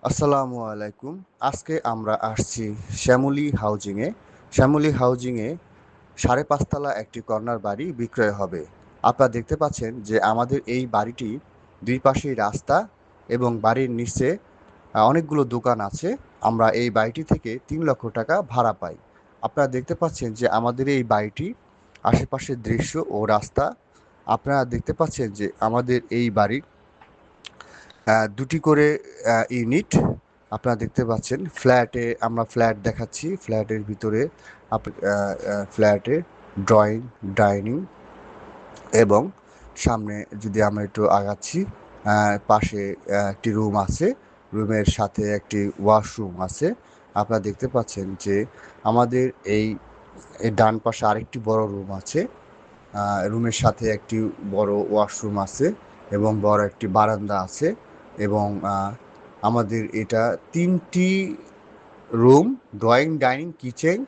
আসসালামু আলাইকুম। আজকে আমরা আসছি শ্যামলী হাউজিংয়ে। শ্যামলী হাউজিংয়ে ৫.৫ তলা একটি কর্নার বাড়ি বিক্রয় হবে। আপনারা দেখতে পাচ্ছেন যে আমাদের এই বাড়িটি দুই পাশেই রাস্তা এবং বাড়ির নিচে অনেকগুলো দোকান আছে। আমরা এই বাড়িটি থেকে ৩ লক্ষ টাকা ভাড়া পাই। আপনারা দেখতে পাচ্ছেন যে আমাদের এই বাড়িটি আশেপাশের দৃশ্য ও রাস্তা। আপনারা দেখতে পাচ্ছেন যে আমাদের এই বাড়ির দুটি করে ইউনিট আপনারা দেখতে পাচ্ছেন। আমরা ফ্ল্যাট দেখাচ্ছি। ফ্ল্যাটের ভিতরে ফ্ল্যাটে ড্রয়িং, ডাইনিং এবং সামনে যদি আমরা একটু আগাচ্ছি, পাশে একটি রুম আছে। রুমের সাথে একটি ওয়াশরুম আছে। আপনারা দেখতে পাচ্ছেন যে আমাদের এই ডান পাশে আরেকটি বড় রুম আছে। রুমের সাথে একটি বড় ওয়াশরুম আছে এবং বড় একটি বারান্দা আছে এবং আমাদের এটা ৩টি রুম, ড্রয়িং, ডাইনিং, কিচেন।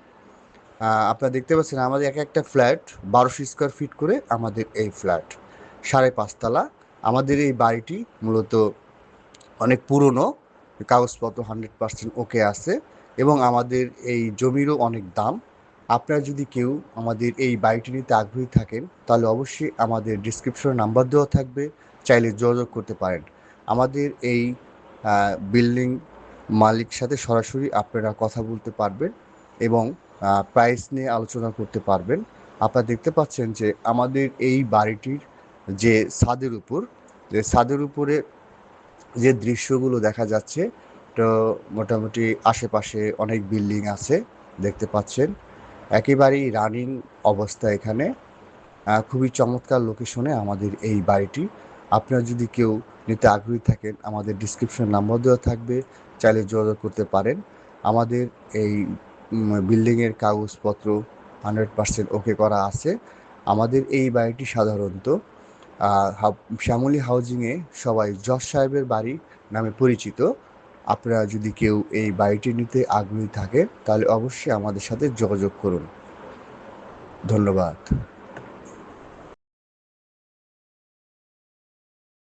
আপনারা দেখতে পাচ্ছেন আমাদের একটা ফ্ল্যাট ১২০০ স্কোয়ার ফিট করে আমাদের এই ফ্ল্যাট। ৫.৫ তলা। আমাদের এই বাড়িটি মূলত অনেক পুরনো, কাগজপত্র 100% ওকে আছে এবং আমাদের এই জমিরও অনেক দাম। আপনারা যদি কেউ আমাদের এই বাড়িটি নিতে আগ্রহী থাকেন তাহলে অবশ্যই আমাদের ডিসক্রিপশনে নাম্বার দেওয়া থাকবে, চাইলে যোগাযোগ করতে পারেন। আমাদের এই বিল্ডিং মালিক সাথে সরাসরি আপনারা কথা বলতে পারবেন এবং প্রাইস নিয়ে আলোচনা করতে পারবেন। আপনারা দেখতে পাচ্ছেন যে আমাদের এই বাড়িটির যে ছাদের উপরে যে দৃশ্যগুলো দেখা যাচ্ছে, তো মোটামুটি আশেপাশে অনেক বিল্ডিং আছে দেখতে পাচ্ছেন। একেবারেই রানিং অবস্থা এখানে। খুবই চমৎকার লোকেশনে আমাদের এই বাড়িটি। আপনারা যদি কেউ নিতে আগ্রহী থাকেন আমাদের ডিসক্রিপশনে নাম্বার দেওয়া থাকবে, চাইলে যোগাযোগ করতে পারেন। আমাদের এই বিল্ডিংয়ের কাগজপত্র 100% ওকে করা আছে। আমাদের এই বাড়িটি সাধারণত শ্যামলী হাউজিংয়ে সবাই জজ সাহেবের বাড়ি নামে পরিচিত। আপনারা যদি কেউ এই বাড়িটি নিতে আগ্রহী থাকেন তাহলে অবশ্যই আমাদের সাথে যোগাযোগ করুন। ধন্যবাদ।